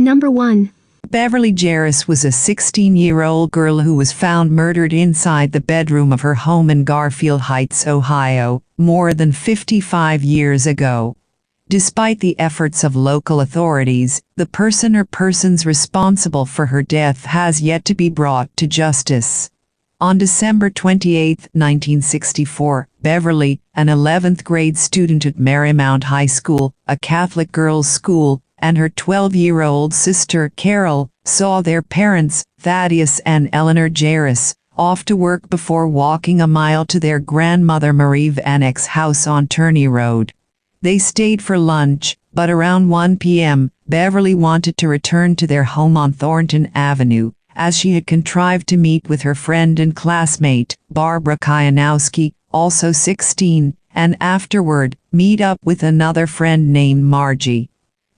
Number 1. Beverly Jarosz was a 16-year-old girl who was found murdered inside the bedroom of her home in Garfield Heights, Ohio, more than 55 years ago. Despite the efforts of local authorities, the person or persons responsible for her death has yet to be brought to justice. On December 28, 1964, Beverly, an 11th grade student at Marymount High School, a Catholic girls' school, and her 12-year-old sister, Carol, saw their parents, Thaddeus and Eleanor Jarosz, off to work before walking a mile to their grandmother Marie Vanek's house on Turney Road. They stayed for lunch, but around 1 p.m., Beverly wanted to return to their home on Thornton Avenue, as she had contrived to meet with her friend and classmate, Barbara Kajanowski, also 16, and afterward, meet up with another friend named Margie.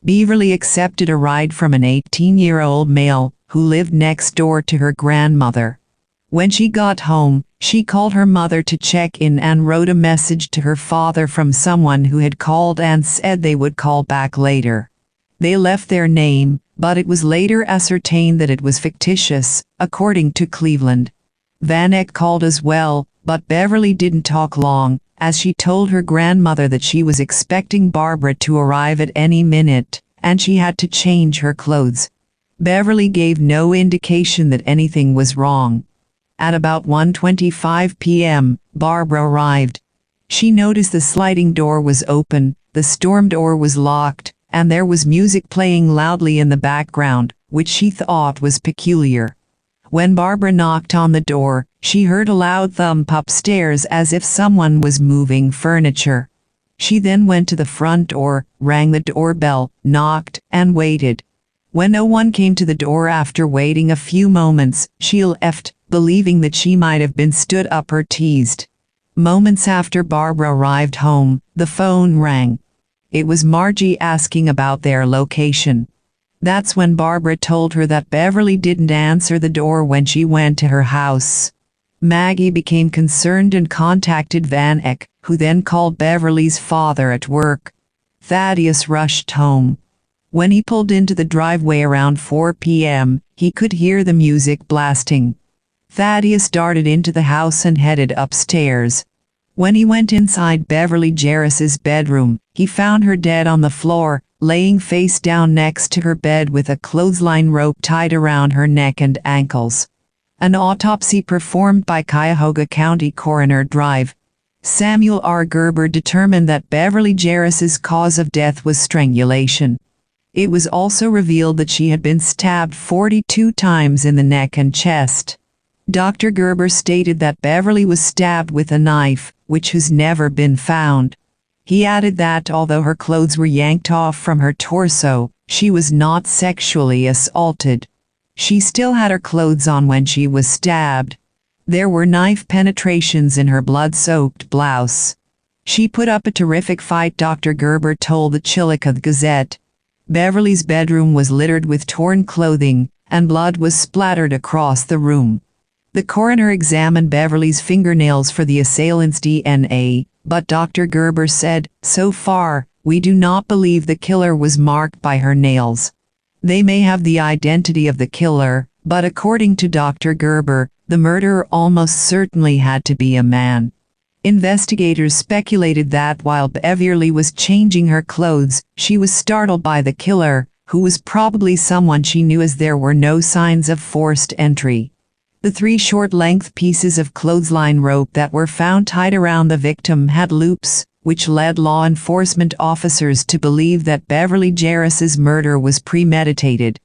Beverly accepted a ride from an 18-year-old male who lived next door to her grandmother. When she got home, she called her mother to check in and wrote a message to her father from someone who had called and said they would call back later. They left their name, but it was later ascertained that it was fictitious, according to Cleveland. Vanek called as well, but Beverly didn't talk long, as she told her grandmother that she was expecting Barbara to arrive at any minute, and she had to change her clothes. Beverly gave no indication that anything was wrong. At about 1:25 p.m., Barbara arrived. She noticed the sliding door was open, the storm door was locked, and there was music playing loudly in the background, which she thought was peculiar. When Barbara knocked on the door, she heard a loud thump upstairs as if someone was moving furniture. She then went to the front door, rang the doorbell, knocked, and waited. When no one came to the door after waiting a few moments, she left, believing that she might have been stood up or teased. Moments after Barbara arrived home, the phone rang. It was Margie asking about their location. That's when Barbara told her that Beverly didn't answer the door when she went to her house. Maggie became concerned and contacted Vanek, who then called Beverly's father at work. Thaddeus rushed home. When he pulled into the driveway around 4 p.m., he could hear the music blasting. Thaddeus darted into the house and headed upstairs. When he went inside Beverly Jarosz's bedroom, he found her dead on the floor, laying face down next to her bed with a clothesline rope tied around her neck and ankles. An autopsy performed by Cuyahoga County Coroner Drive Samuel R. Gerber determined that Beverly Jarosz's cause of death was strangulation. It was also revealed that she had been stabbed 42 times in the neck and chest. Dr. Gerber stated that Beverly was stabbed with a knife, which has never been found. He added that although her clothes were yanked off from her torso, she was not sexually assaulted. She still had her clothes on when she was stabbed. There were knife penetrations in her blood-soaked blouse. She put up a terrific fight, Dr. Gerber told the Chillicothe Gazette. Beverly's bedroom was littered with torn clothing, and blood was splattered across the room. The coroner examined Beverly's fingernails for the assailant's DNA, but Dr. Gerber said, "So far, we do not believe the killer was marked by her nails. They may have the identity of the killer, but according to Dr. Gerber, the murderer almost certainly had to be a man." Investigators speculated that while Beverly was changing her clothes, she was startled by the killer, who was probably someone she knew, as there were no signs of forced entry. The 3 short-length pieces of clothesline rope that were found tied around the victim had loops, which led law enforcement officers to believe that Beverly Jarosz's murder was premeditated.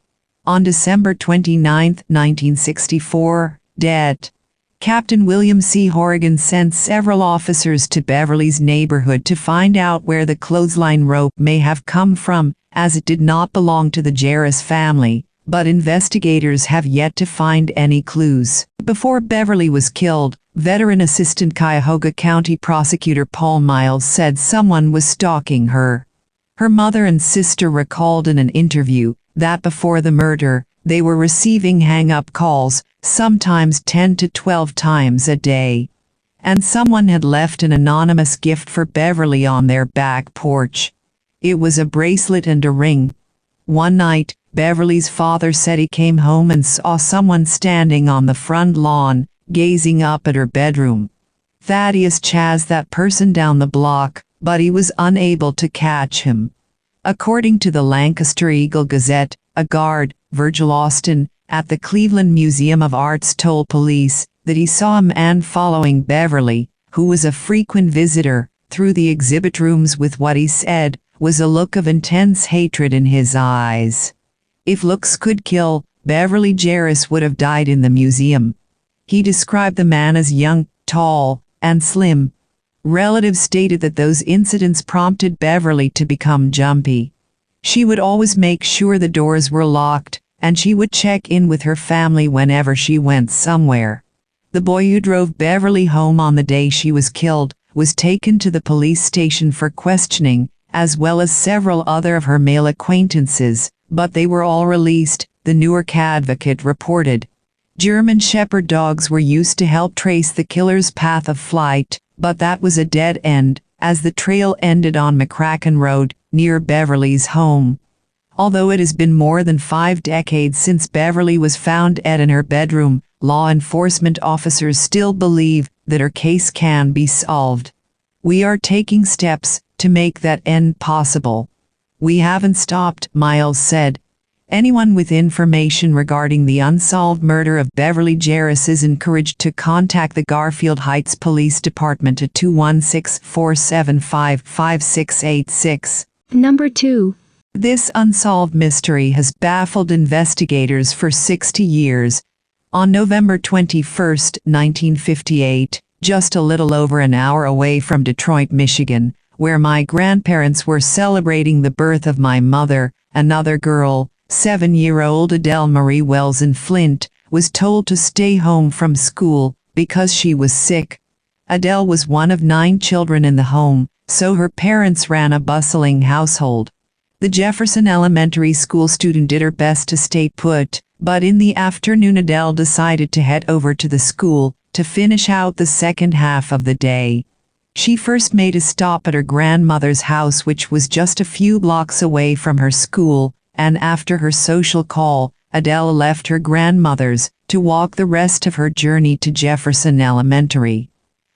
On December 29, 1964, Det. Captain William C. Horrigan sent several officers to Beverly's neighborhood to find out where the clothesline rope may have come from, as it did not belong to the Jarosz family, but investigators have yet to find any clues. Before Beverly was killed, veteran Assistant Cuyahoga County Prosecutor Paul Miles said someone was stalking her. Her mother and sister recalled in an interview that before the murder, they were receiving hang-up calls, sometimes 10 to 12 times a day. And someone had left an anonymous gift for Beverly on their back porch. It was a bracelet and a ring. One night, Beverly's father said he came home and saw someone standing on the front lawn, gazing up at her bedroom. Thaddeus chased that person down the block, but he was unable to catch him. According to the Lancaster Eagle-Gazette, a guard, Virgil Austin, at the Cleveland Museum of Arts told police that he saw a man following Beverly, who was a frequent visitor, through the exhibit rooms with what he said was a look of intense hatred in his eyes. If looks could kill, Beverly Jarosz would have died in the museum. He described the man as young, tall, and slim. Relatives stated that those incidents prompted Beverly to become jumpy. She would always make sure the doors were locked, and she would check in with her family whenever she went somewhere. The boy who drove Beverly home on the day she was killed was taken to the police station for questioning, as well as several other of her male acquaintances, but they were all released, the Newark Advocate reported. German Shepherd dogs were used to help trace the killer's path of flight, but that was a dead end, as the trail ended on McCracken Road, near Beverly's home. Although it has been more than 5 decades since Beverly was found dead in her bedroom, law enforcement officers still believe that her case can be solved. We are taking steps to make that end possible. We haven't stopped, Miles said. Anyone with information regarding the unsolved murder of Beverly Jarosz is encouraged to contact the Garfield Heights Police Department at 216-475-5686. Number 2. This unsolved mystery has baffled investigators for 60 years. On November 21, 1958, just a little over an hour away from Detroit, Michigan, where my grandparents were celebrating the birth of my mother, another girl, 7-year-old Adele Marie Wells in Flint, was told to stay home from school because she was sick. Adele was one of 9 children in the home, so her parents ran a bustling household. The Jefferson Elementary School student did her best to stay put, but in the afternoon Adele decided to head over to the school to finish out the second half of the day. She first made a stop at her grandmother's house, which was just a few blocks away from her school, and after her social call, Adele left her grandmother's to walk the rest of her journey to Jefferson Elementary.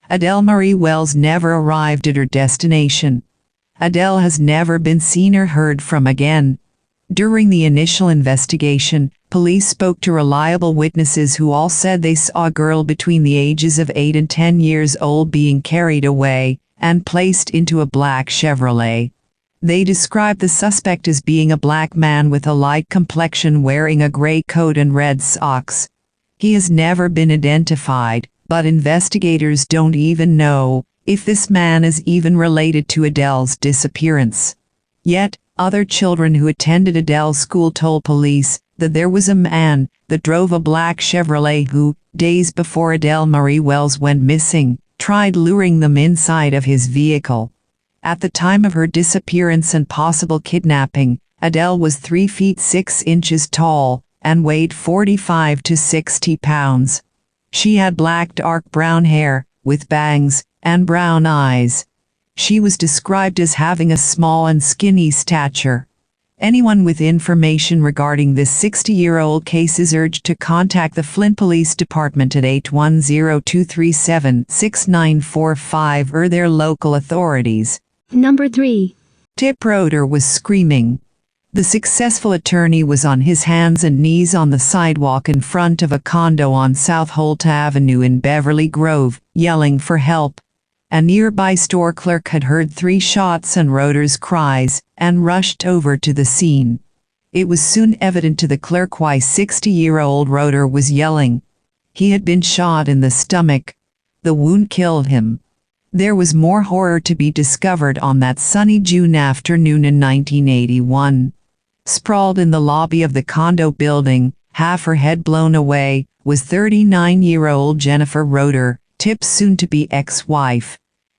Adele Marie Wells never arrived at her destination. Adele has never been seen or heard from again. During the initial investigation, police spoke to reliable witnesses who all said they saw a girl between the ages of 8 and 10 years old being carried away and placed into a black Chevrolet. They described the suspect as being a black man with a light complexion wearing a gray coat and red socks. He has never been identified, but investigators don't even know if this man is even related to Adele's disappearance. Yet, other children who attended Adele's school told police that there was a man that drove a black Chevrolet who, days before Adele Marie Wells went missing, tried luring them inside of his vehicle. At the time of her disappearance and possible kidnapping, Adele was 3 feet 6 inches tall and weighed 45 to 60 pounds. She had black dark brown hair, with bangs, and brown eyes. She was described as having a small and skinny stature. Anyone with information regarding this 60-year-old case is urged to contact the Flint Police Department at 810-237-6945 or their local authorities. Number 3. Tip Roeder was screaming. The successful attorney was on his hands and knees on the sidewalk in front of a condo on South Holt Avenue in Beverly Grove, yelling for help. A nearby store clerk had heard 3 shots and Roeder's cries, and rushed over to the scene. It was soon evident to the clerk why 60-year-old Roeder was yelling. He had been shot in the stomach. The wound killed him. There was more horror to be discovered on that sunny June afternoon in 1981. Sprawled in the lobby of the condo building, half her head blown away, was 39-year-old Jennifer Roeder, Tip's soon-to-be ex-wife.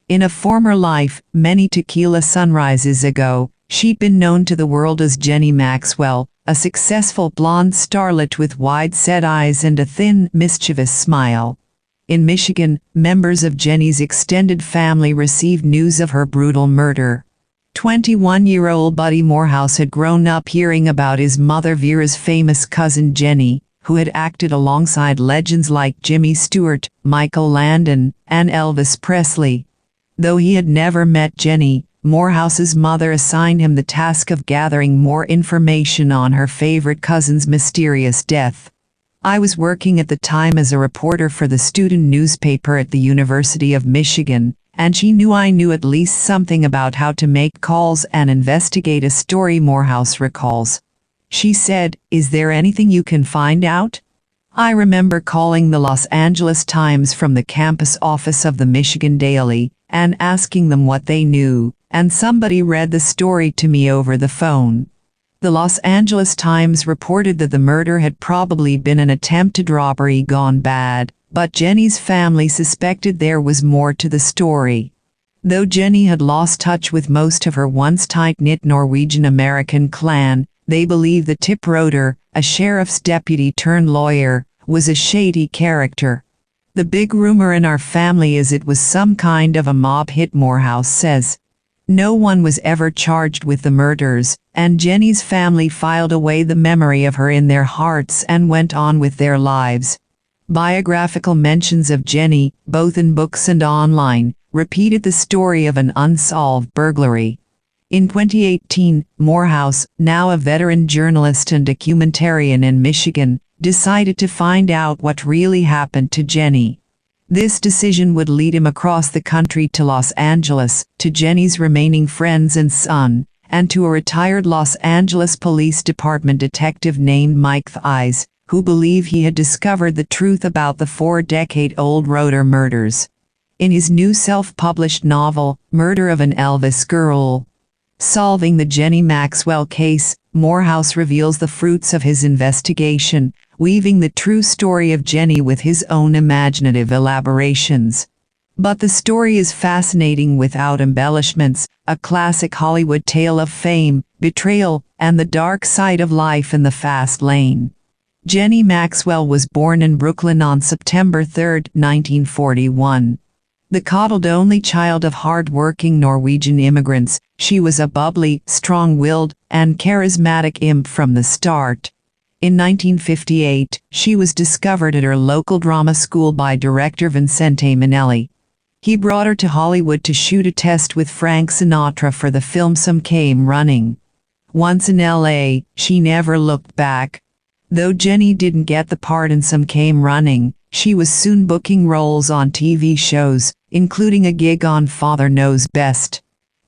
In a former life, many tequila sunrises ago, she'd been known to the world as Jenny Maxwell, a successful blonde starlet with wide-set eyes and a thin, mischievous smile. In Michigan, members of Jenny's extended family received news of her brutal murder. 21-year-old Buddy Morehouse had grown up hearing about his mother Vera's famous cousin Jenny, who had acted alongside legends like Jimmy Stewart, Michael Landon, and Elvis Presley. Though he had never met Jenny, Morehouse's mother assigned him the task of gathering more information on her favorite cousin's mysterious death. I was working at the time as a reporter for the student newspaper at the University of Michigan, and she knew I knew at least something about how to make calls and investigate a story, Morehouse recalls. She said, "Is there anything you can find out?" I remember calling the Los Angeles Times from the campus office of the Michigan Daily and asking them what they knew, and somebody read the story to me over the phone. The Los Angeles Times reported that the murder had probably been an attempted robbery gone bad, but Jenny's family suspected there was more to the story. Though Jenny had lost touch with most of her once tight-knit Norwegian-American clan, they believe the tip-roader, a sheriff's deputy turned lawyer, was a shady character. "The big rumor in our family is it was some kind of a mob hit," Morehouse says. No one was ever charged with the murders, and Jenny's family filed away the memory of her in their hearts and went on with their lives. Biographical mentions of Jenny, both in books and online, repeated the story of an unsolved burglary. In 2018, Morehouse, now a veteran journalist and documentarian in Michigan, decided to find out what really happened to Jenny. This decision would lead him across the country to Los Angeles, to Jenny's remaining friends and son, and to a retired Los Angeles Police Department detective named Mike Thies, who believed he had discovered the truth about the 4-decade-old Roeder murders. In his new self-published novel, Murder of an Elvis Girl, Solving the Jenny Maxwell Case, Morehouse reveals the fruits of his investigation, weaving the true story of Jenny with his own imaginative elaborations. But the story is fascinating without embellishments, a classic Hollywood tale of fame, betrayal, and the dark side of life in the fast lane. Jenny Maxwell was born in Brooklyn on September 3, 1941. The coddled only child of hard-working Norwegian immigrants, she was a bubbly, strong-willed, and charismatic imp from the start. In 1958, she was discovered at her local drama school by director Vincente Minnelli. He brought her to Hollywood to shoot a test with Frank Sinatra for the film Some Came Running. Once in LA, she never looked back. Though Jenny didn't get the part in Some Came Running, she was soon booking roles on TV shows, including a gig on Father Knows Best.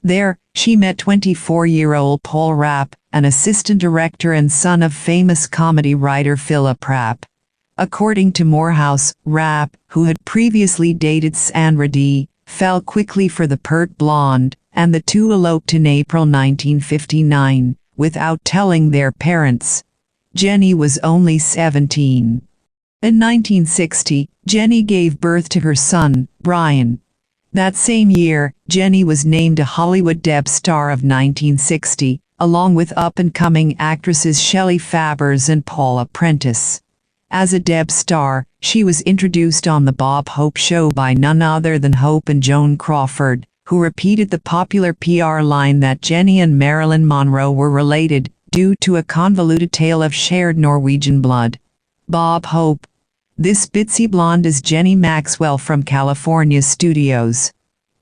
There, she met 24-year-old Paul Rapp, an assistant director and son of famous comedy writer Philip Rapp. According to Morehouse, Rapp, who had previously dated Sandra Dee, fell quickly for the pert blonde, and the two eloped in April 1959, without telling their parents. Jenny was only 17. In 1960, Jenny gave birth to her son, Brian. That same year, Jenny was named a Hollywood Deb Star of 1960, along with up-and-coming actresses Shelley Fabbers and Paula Prentice. As a Deb Star, she was introduced on The Bob Hope Show by none other than Hope and Joan Crawford, who repeated the popular PR line that Jenny and Marilyn Monroe were related, due to a convoluted tale of shared Norwegian blood. Bob Hope. This bitsy blonde is Jenny Maxwell from California studios.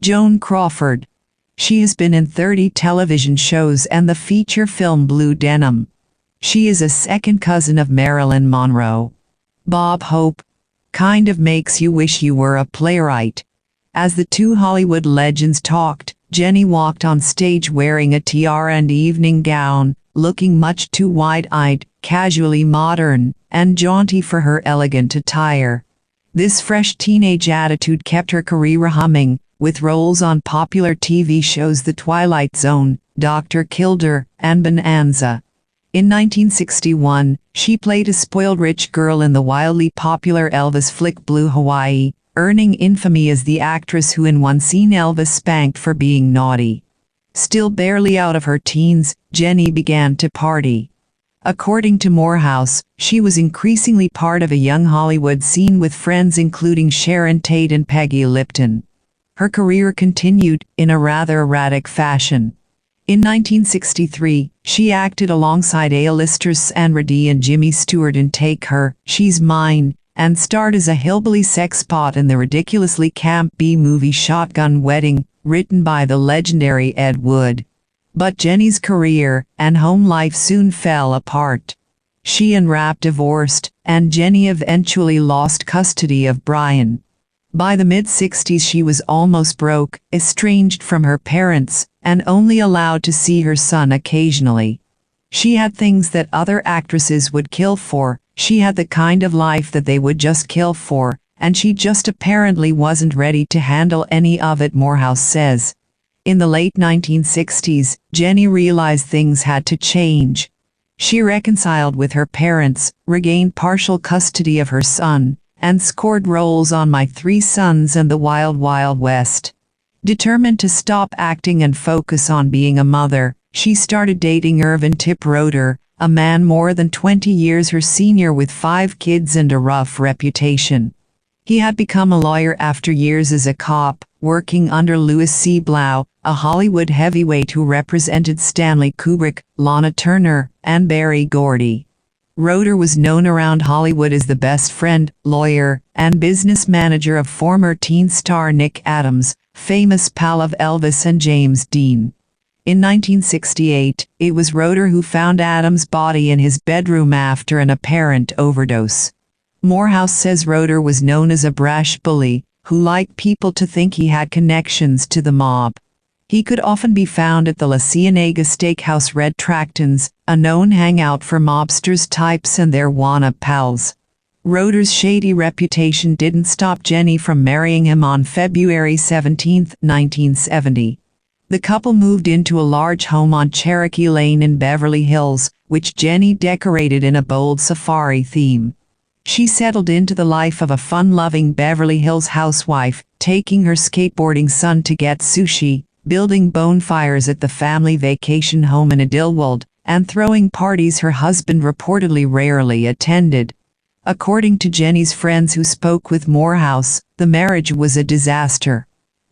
Joan Crawford. She has been in 30 television shows and the feature film Blue Denim. She is a second cousin of Marilyn Monroe. Bob Hope. Kind of makes you wish you were a playwright. As the two Hollywood legends talked, Jenny walked on stage wearing a tiara and evening gown, looking much too wide-eyed, casually modern, and jaunty for her elegant attire. This fresh teenage attitude kept her career humming, with roles on popular TV shows The Twilight Zone, Dr. Kildare, and Bonanza. In 1961, she played a spoiled rich girl in the wildly popular Elvis flick Blue Hawaii, earning infamy as the actress who in one scene Elvis spanked for being naughty. Still barely out of her teens, Jenny began to party. According to Morehouse, she was increasingly part of a young Hollywood scene with friends including Sharon Tate and Peggy Lipton. Her career continued, in a rather erratic fashion. In 1963, she acted alongside A-listers Sandy and Jimmy Stewart in Take Her, She's Mine, and starred as a hillbilly sex pot in the ridiculously camp B-movie Shotgun Wedding, written by the legendary Ed Wood. But Jenny's career and home life soon fell apart. She and Rapp divorced, and Jenny eventually lost custody of Brian. By the mid-60s she was almost broke, estranged from her parents, and only allowed to see her son occasionally. She had things that other actresses would kill for, she had the kind of life that they would just kill for, and she just apparently wasn't ready to handle any of it, Morehouse says. In the late 1960s, Jenny realized things had to change. She reconciled with her parents, regained partial custody of her son, and scored roles on My Three Sons and The Wild Wild West. Determined to stop acting and focus on being a mother, she started dating Irvin Tip Roeder, a man more than 20 years her senior with 5 kids and a rough reputation. He had become a lawyer after years as a cop, working under Louis C. Blau, a Hollywood heavyweight who represented Stanley Kubrick, Lana Turner, and Berry Gordy. Roeder was known around Hollywood as the best friend, lawyer, and business manager of former teen star Nick Adams, famous pal of Elvis and James Dean. In 1968, it was Roeder who found Adams' body in his bedroom after an apparent overdose. Morehouse says Roeder was known as a brash bully, who liked people to think he had connections to the mob. He could often be found at the La Cienega Steakhouse Red Tractons, a known hangout for mobsters types and their wannabe pals. Roeder's shady reputation didn't stop Jenny from marrying him on February 17, 1970. The couple moved into a large home on Cherokee Lane in Beverly Hills, which Jenny decorated in a bold safari theme. She settled into the life of a fun-loving Beverly Hills housewife, taking her skateboarding son to get sushi, building bonfires at the family vacation home in Idylwold, and throwing parties her husband reportedly rarely attended. According to Jenny's friends who spoke with Morehouse, the marriage was a disaster.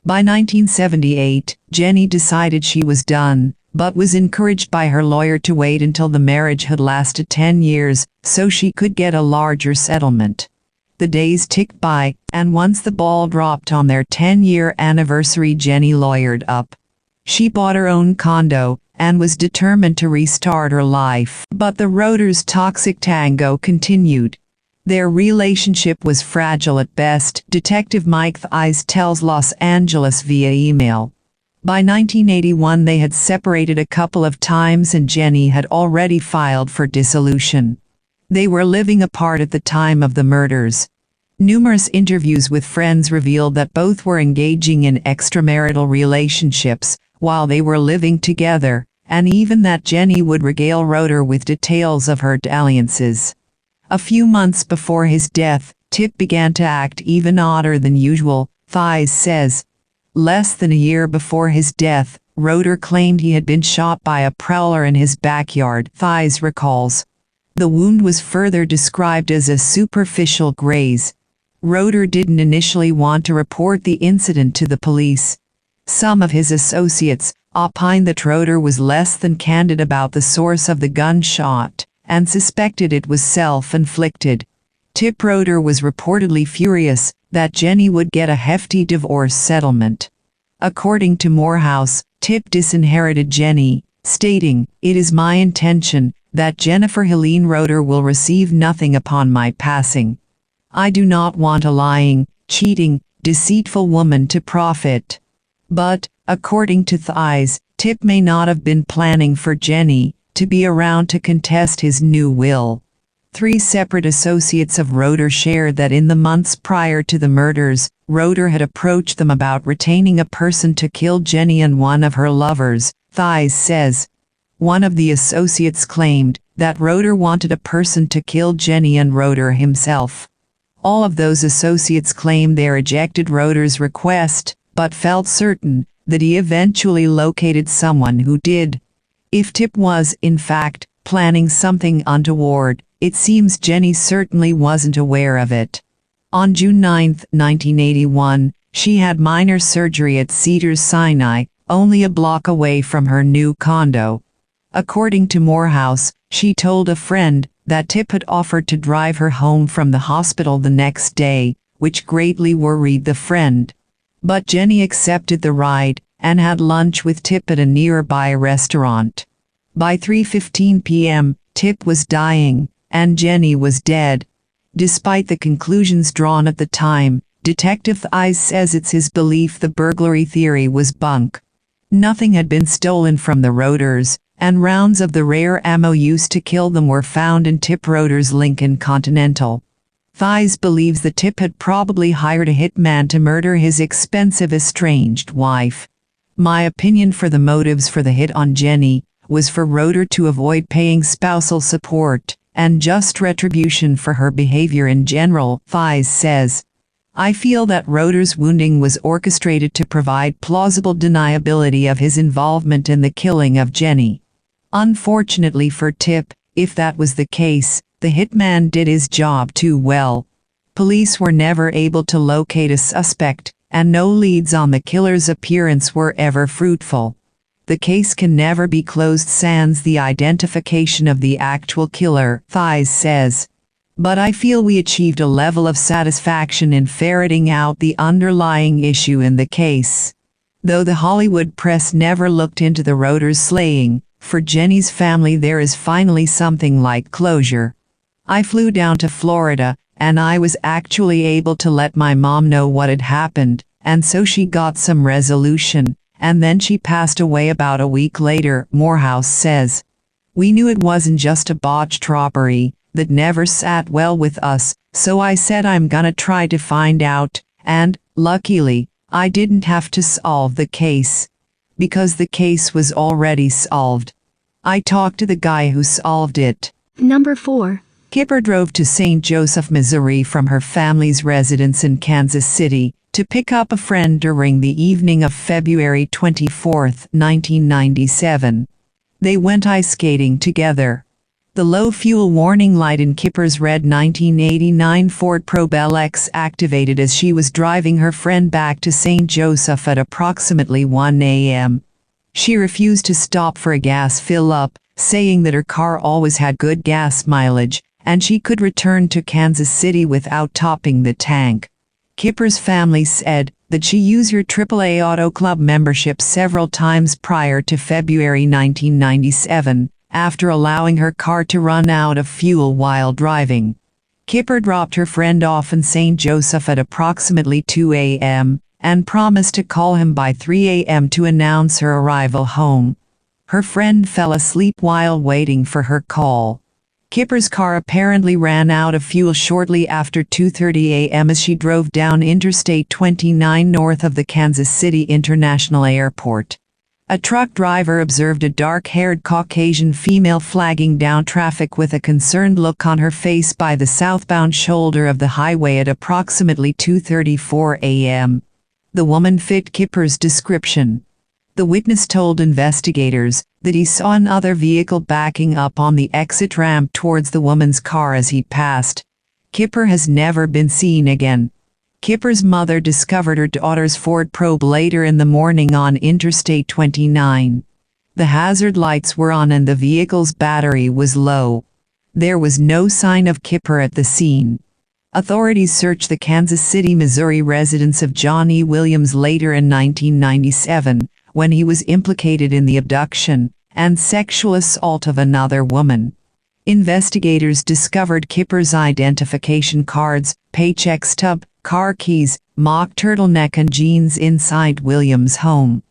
By 1978, Jenny decided she was done, but was encouraged by her lawyer to wait until the marriage had lasted 10 years, so she could get a larger settlement. The days ticked by, and once the ball dropped on their 10-year anniversary, Jenny lawyered up. She bought her own condo, and was determined to restart her life. But the Roeders' toxic tango continued. Their relationship was fragile at best, Detective Mike Thies tells Los Angeles via email. By 1981 they had separated a couple of times and Jenny had already filed for dissolution. They were living apart at the time of the murders. Numerous interviews with friends revealed that both were engaging in extramarital relationships while they were living together, and even that Jenny would regale Roeder with details of her dalliances. A few months before his death, Tip began to act even odder than usual, Thies says. Less than a year before his death, Roeder claimed he had been shot by a prowler in his backyard, Thies recalls. The wound was further described as a superficial graze. Roeder didn't initially want to report the incident to the police. Some of his associates opined that Roeder was less than candid about the source of the gunshot, and suspected it was self-inflicted. Tip Roeder was reportedly furious that Jenny would get a hefty divorce settlement. According to Morehouse, Tip disinherited Jenny, stating, "It is my intention that Jennifer Helene Roeder will receive nothing upon my passing. I do not want a lying, cheating, deceitful woman to profit." But, according to Thies, Tip may not have been planning for Jenny to be around to contest his new will. 3 separate associates of Roeder shared that in the months prior to the murders, Roeder had approached them about retaining a person to kill Jenny and one of her lovers, Thies says. One of the associates claimed that Roeder wanted a person to kill Jenny and Roeder himself. All of those associates claimed they rejected Roeder's request, but felt certain that he eventually located someone who did. If Tip was, in fact, planning something untoward, it seems Jenny certainly wasn't aware of it. On June 9, 1981, she had minor surgery at Cedars-Sinai, only a block away from her new condo. According to Morehouse, she told a friend that Tip had offered to drive her home from the hospital the next day, which greatly worried the friend. But Jenny accepted the ride and had lunch with Tip at a nearby restaurant. By 3:15 p.m., Tip was dying, and Jenny was dead. Despite the conclusions drawn at the time, Detective Eyes says it's his belief the burglary theory was bunk. Nothing had been stolen from the Roters, and rounds of the rare ammo used to kill them were found in Tip Roter's Lincoln Continental. Thies believes the Tip had probably hired a hitman to murder his expensive estranged wife. My opinion for the motives for the hit on Jenny was for Roter to avoid paying spousal support and just retribution for her behavior in general, Thies says. I feel that Roter's wounding was orchestrated to provide plausible deniability of his involvement in the killing of Jenny. Unfortunately for Tip, if that was the case, the hitman did his job too well. Police were never able to locate a suspect, and no leads on the killer's appearance were ever fruitful. The case can never be closed sans the identification of the actual killer, Thies says. But I feel we achieved a level of satisfaction in ferreting out the underlying issue in the case. Though the Hollywood press never looked into the Roters' slaying, for Jenny's family there is finally something like closure. I flew down to Florida, and I was actually able to let my mom know what had happened, and so she got some resolution, and then she passed away about a week later, Morehouse says. We knew it wasn't just a botched robbery that never sat well with us, so I said I'm gonna try to find out, and, luckily, I didn't have to solve the case. Because the case was already solved. I talked to the guy who solved it. Number 4. Kipper drove to St. Joseph, Missouri from her family's residence in Kansas City to pick up a friend during the evening of February 24, 1997. They went ice skating together. The low fuel warning light in Kipper's red 1989 Ford Probe X activated as she was driving her friend back to St. Joseph at approximately 1 a.m. She refused to stop for a gas fill-up, saying that her car always had good gas mileage, and she could return to Kansas City without topping the tank. Kipper's family said that she used her AAA Auto Club membership several times prior to February 1997, after allowing her car to run out of fuel while driving. Kipper dropped her friend off in St. Joseph at approximately 2 a.m. and promised to call him by 3 a.m. to announce her arrival home. Her friend fell asleep while waiting for her call. Kipper's car apparently ran out of fuel shortly after 2:30 a.m. as she drove down Interstate 29 north of the Kansas City International Airport. A truck driver observed a dark-haired Caucasian female flagging down traffic with a concerned look on her face by the southbound shoulder of the highway at approximately 2:34 a.m. The woman fit Kipper's description. The witness told investigators that he saw another vehicle backing up on the exit ramp towards the woman's car as he passed. Kipper has never been seen again. Kipper's mother discovered her daughter's Ford Probe later in the morning on Interstate 29. The hazard lights were on and the vehicle's battery was low. There was no sign of Kipper at the scene. Authorities searched the Kansas City, Missouri residence of John E. Williams later in 1997, when he was implicated in the abduction and sexual assault of another woman. Investigators discovered Kipper's identification cards, paycheck stub, car keys, mock turtleneck and jeans inside Williams' home.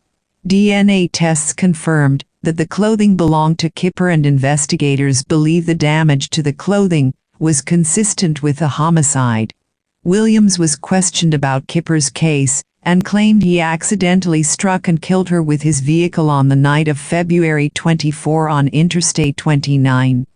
DNA tests confirmed that the clothing belonged to Kipper, and investigators believe the damage to the clothing was consistent with a homicide. Williams was questioned about Kipper's case and claimed he accidentally struck and killed her with his vehicle on the night of February 24 on Interstate 29.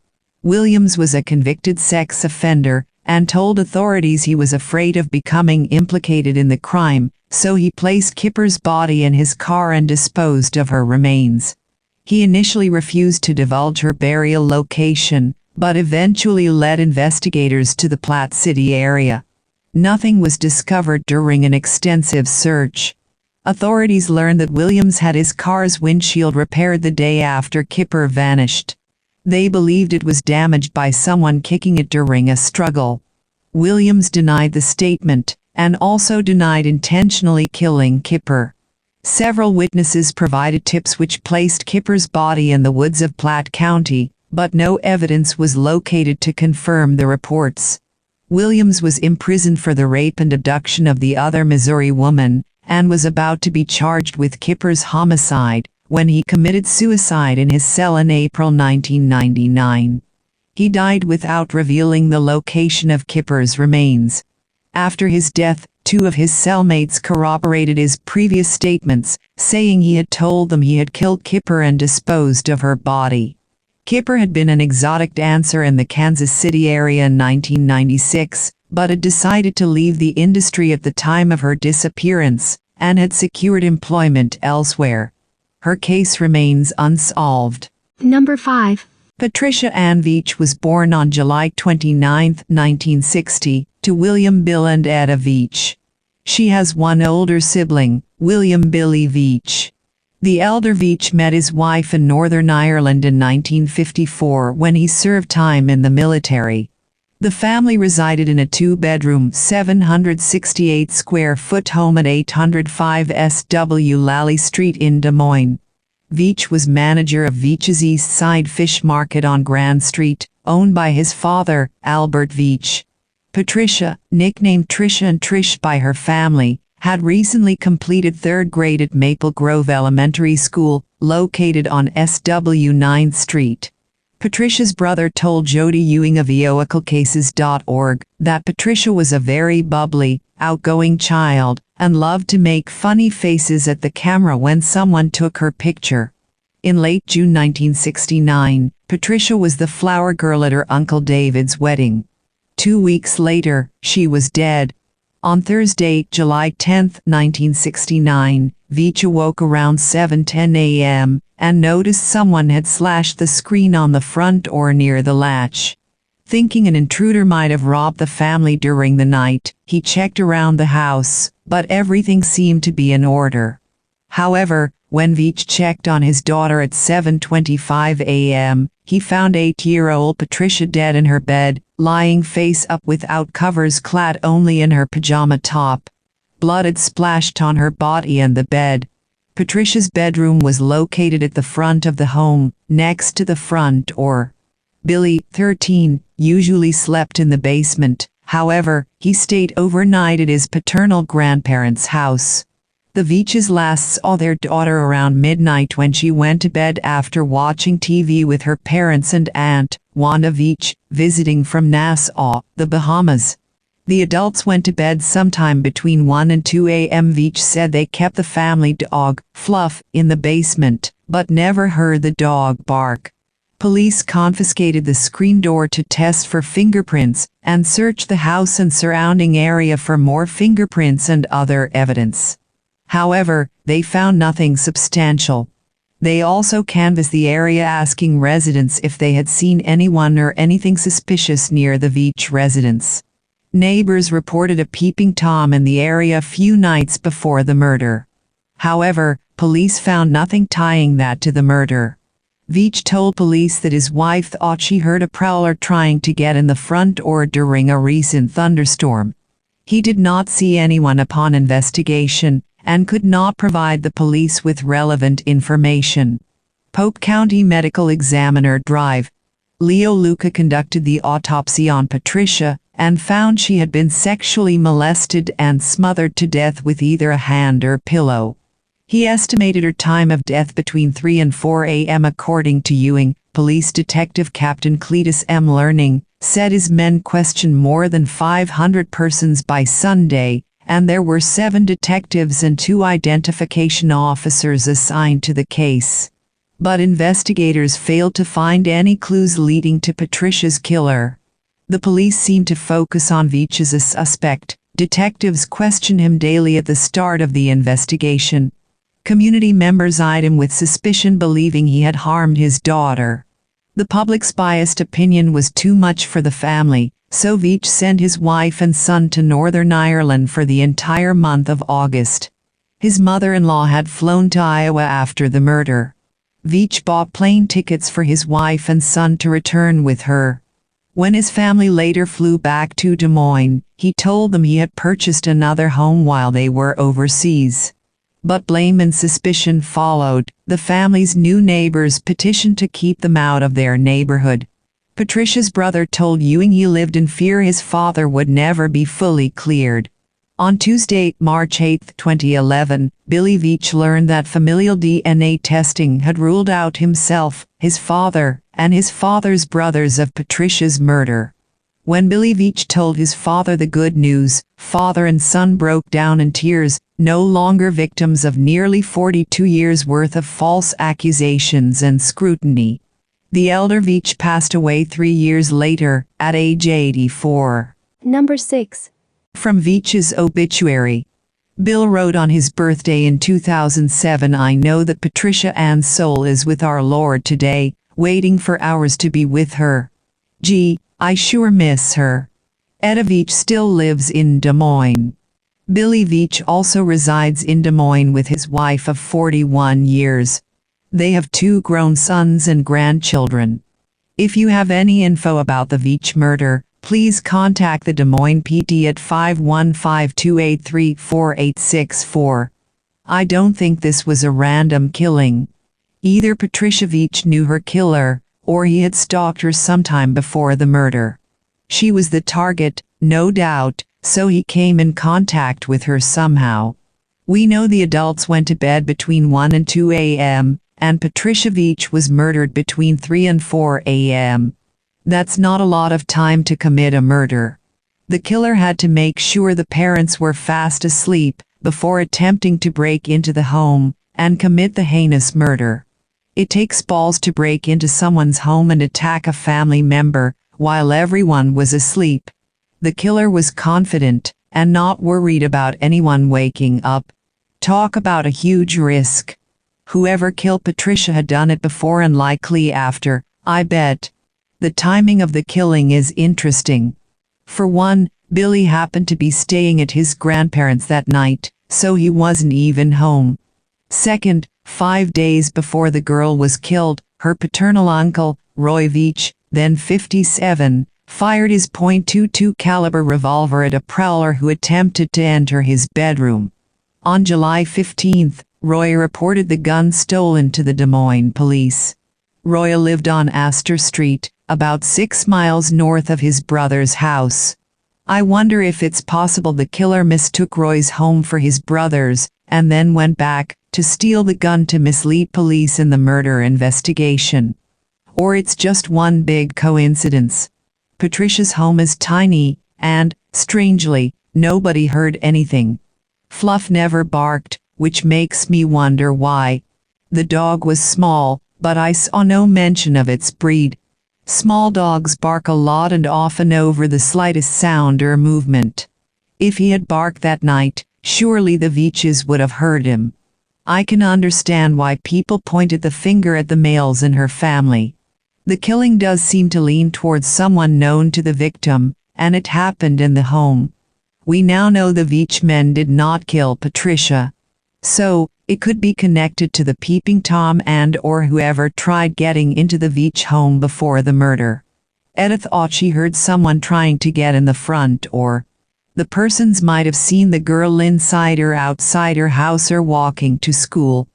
Williams was a convicted sex offender and told authorities he was afraid of becoming implicated in the crime, so he placed Kipper's body in his car and disposed of her remains. He initially refused to divulge her burial location, but eventually led investigators to the Platte City area. Nothing was discovered during an extensive search. Authorities learned that Williams had his car's windshield repaired the day after Kipper vanished. They believed it was damaged by someone kicking it during a struggle. Williams denied the statement, and also denied intentionally killing Kipper. Several witnesses provided tips which placed Kipper's body in the woods of Platte County, but no evidence was located to confirm the reports. Williams was imprisoned for the rape and abduction of the other Missouri woman, and was about to be charged with Kipper's homicide, when he committed suicide in his cell in April 1999. He died without revealing the location of Kipper's remains. After his death, 2 of his cellmates corroborated his previous statements, saying he had told them he had killed Kipper and disposed of her body. Kipper had been an exotic dancer in the Kansas City area in 1996, but had decided to leave the industry at the time of her disappearance, and had secured employment elsewhere. Her case remains unsolved. Number 5. Patricia Ann Veach was born on July 29, 1960, to William Bill and Etta Veach. She has one older sibling, William Billy Veach. The elder Veach met his wife in Northern Ireland in 1954 when he served time in the military. The family resided in a 2-bedroom, 768-square-foot home at 805 SW Lally Street in Des Moines. Veach was manager of Veach's East Side Fish Market on Grand Street, owned by his father, Albert Veach. Patricia, nicknamed Trisha and Trish by her family, had recently completed 3rd grade at Maple Grove Elementary School, located on SW 9th Street. Patricia's brother told Jody Ewing of EOicalcases.org that Patricia was a very bubbly, outgoing child, and loved to make funny faces at the camera when someone took her picture. In late June 1969, Patricia was the flower girl at her Uncle David's wedding. 2 weeks later, she was dead. On Thursday, July 10, 1969, Veach awoke around 7:10 a.m. and noticed someone had slashed the screen on the front door near the latch. Thinking an intruder might have robbed the family during the night, he checked around the house, but everything seemed to be in order. However, when Veach checked on his daughter at 7:25 a.m., he found 8-year-old Patricia dead in her bed, lying face up without covers, clad only in her pajama top. Blood had splashed on her body and the bed. Patricia's bedroom was located at the front of the home, next to the front door. Billy, 13, usually slept in the basement. However, he stayed overnight at his paternal grandparents' house. The Veaches last saw their daughter around midnight when she went to bed after watching TV with her parents and aunt, Wanda Veach, visiting from Nassau, the Bahamas. The adults went to bed sometime between 1 and 2 a.m. Veach said they kept the family dog, Fluff, in the basement, but never heard the dog bark. Police confiscated the screen door to test for fingerprints, and searched the house and surrounding area for more fingerprints and other evidence. However, they found nothing substantial. They also canvassed the area asking residents if they had seen anyone or anything suspicious near the Veach residence. Neighbors reported a peeping Tom in the area a few nights before the murder. However, police found nothing tying that to the murder. Veach told police that his wife thought she heard a prowler trying to get in the front door during a recent thunderstorm. He did not see anyone upon investigation, and could not provide the police with relevant information. Pope County Medical Examiner Drive. Leo Luca conducted the autopsy on Patricia, and found she had been sexually molested and smothered to death with either a hand or pillow. He estimated her time of death between 3 and 4 a.m. According to Ewing, Police Detective Captain Cletus M. Learning said his men questioned more than 500 persons by Sunday, and there were 7 detectives and 2 identification officers assigned to the case. But investigators failed to find any clues leading to Patricia's killer. The police seemed to focus on Veach as a suspect. Detectives questioned him daily at the start of the investigation. Community members eyed him with suspicion, believing he had harmed his daughter. The public's biased opinion was too much for the family, so Veach sent his wife and son to Northern Ireland for the entire month of August. His mother-in-law had flown to Iowa after the murder. Veach bought plane tickets for his wife and son to return with her. When his family later flew back to Des Moines, he told them he had purchased another home while they were overseas. But blame and suspicion followed. The family's new neighbors petitioned to keep them out of their neighborhood. Patricia's brother told Ewing he lived in fear his father would never be fully cleared. On Tuesday, March 8, 2011, Billy Veach learned that familial DNA testing had ruled out himself, his father, and his father's brothers of Patricia's murder. When Billy Veach told his father the good news, father and son broke down in tears, no longer victims of nearly 42 years' worth of false accusations and scrutiny. The elder Veach passed away 3 years later, at age 84. Number 6. From Veach's obituary. Bill wrote on his birthday in 2007, "I know that Patricia Ann's soul is with our Lord today, waiting for ours to be with her. Gee, I sure miss her." Etta Veach still lives in Des Moines. Billy Veach also resides in Des Moines with his wife of 41 years. They have 2 grown sons and grandchildren. If you have any info about the Veach murder, please contact the Des Moines PD at 515-283-4864. I don't think this was a random killing. Either Patricia Veach knew her killer, or he had stalked her sometime before the murder. She was the target, no doubt, so he came in contact with her somehow. We know the adults went to bed between 1 and 2 a.m., and Patricia Veach was murdered between 3 and 4 a.m. That's not a lot of time to commit a murder. The killer had to make sure the parents were fast asleep before attempting to break into the home and commit the heinous murder. It takes balls to break into someone's home and attack a family member while everyone was asleep. The killer was confident and not worried about anyone waking up. Talk about a huge risk. Whoever killed Patricia had done it before and likely after, I bet. The timing of the killing is interesting. For one, Billy happened to be staying at his grandparents' that night, so he wasn't even home. Second, 5 days before the girl was killed, her paternal uncle, Roy Veach, then 57, fired his .22 caliber revolver at a prowler who attempted to enter his bedroom. On July 15th, Roy reported the gun stolen to the Des Moines police. Roy lived on Astor Street, about 6 miles north of his brother's house. I wonder if it's possible the killer mistook Roy's home for his brother's, and then went back to steal the gun to mislead police in the murder investigation. Or it's just one big coincidence. Patricia's home is tiny, and, strangely, nobody heard anything. Fluff never barked, which makes me wonder why. The dog was small, but I saw no mention of its breed. Small dogs bark a lot and often over the slightest sound or movement. If he had barked that night, surely the Veaches would have heard him. I can understand why people pointed the finger at the males in her family. The killing does seem to lean towards someone known to the victim, and it happened in the home. We now know the Veach men did not kill Patricia. So, it could be connected to the Peeping Tom and or whoever tried getting into the Veach home before the murder. Etta thought she heard someone trying to get in the front, or the persons might have seen the girl inside or outside her house or walking to school.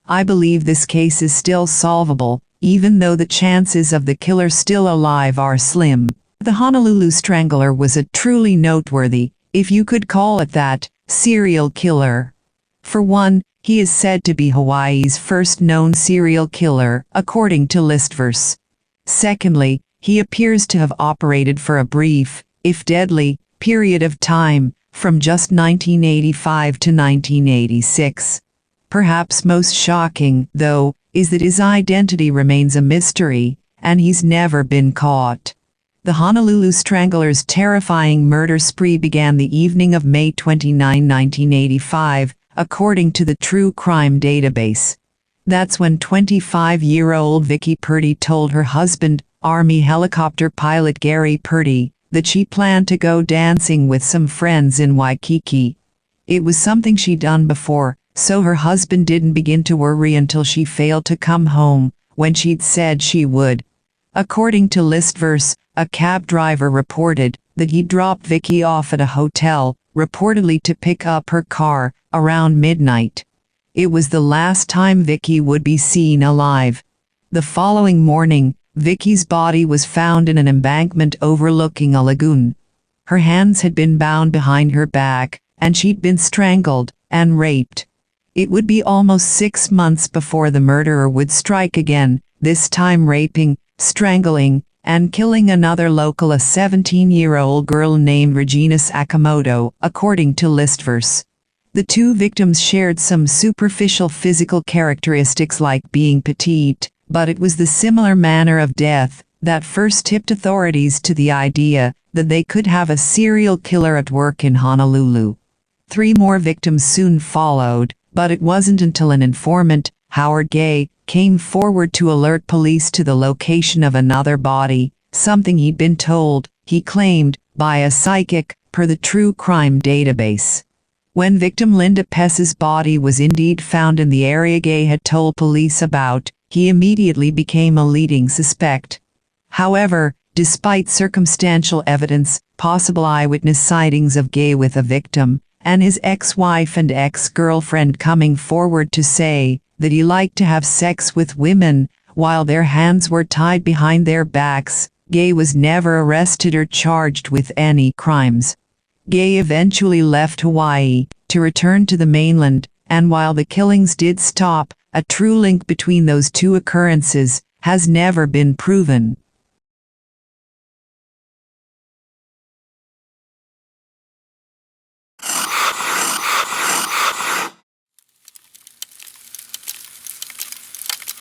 I believe this case is still solvable, even though the chances of the killer still alive are slim. The Honolulu Strangler was a truly noteworthy, if you could call it that, serial killer. For one, he is said to be Hawaii's first known serial killer, according to Listverse. Secondly, he appears to have operated for a brief, if deadly, period of time, from just 1985 to 1986. Perhaps most shocking, though, is that his identity remains a mystery, and he's never been caught. The Honolulu Strangler's terrifying murder spree began the evening of May 29, 1985, according to the True Crime Database. That's when 25-year-old Vicky Purdy told her husband, Army helicopter pilot Gary Purdy, that she planned to go dancing with some friends in Waikiki. It was something she'd done before, so her husband didn't begin to worry until she failed to come home when she'd said she would. According to Listverse, a cab driver reported that he dropped Vicky off at a hotel, reportedly to pick up her car, around midnight. It was the last time Vicky would be seen alive. The following morning, Vicky's body was found in an embankment overlooking a lagoon. Her hands had been bound behind her back, and she'd been strangled and raped. It would be almost 6 months before the murderer would strike again, this time raping, strangling, and killing another local, a 17-year-old girl named Regina Sakamoto, according to Listverse. The two victims shared some superficial physical characteristics like being petite, but it was the similar manner of death that first tipped authorities to the idea that they could have a serial killer at work in Honolulu. 3 more victims soon followed, but it wasn't until an informant, Howard Gay, came forward to alert police to the location of another body, something he'd been told, he claimed, by a psychic, per the true crime database. When victim Linda Pess's body was indeed found in the area Gay had told police about, he immediately became a leading suspect. However, despite circumstantial evidence, possible eyewitness sightings of Gay with a victim, and his ex-wife and ex-girlfriend coming forward to say that he liked to have sex with women while their hands were tied behind their backs, Gay was never arrested or charged with any crimes. Gay eventually left Hawaii to return to the mainland, and while the killings did stop, a true link between those two occurrences has never been proven.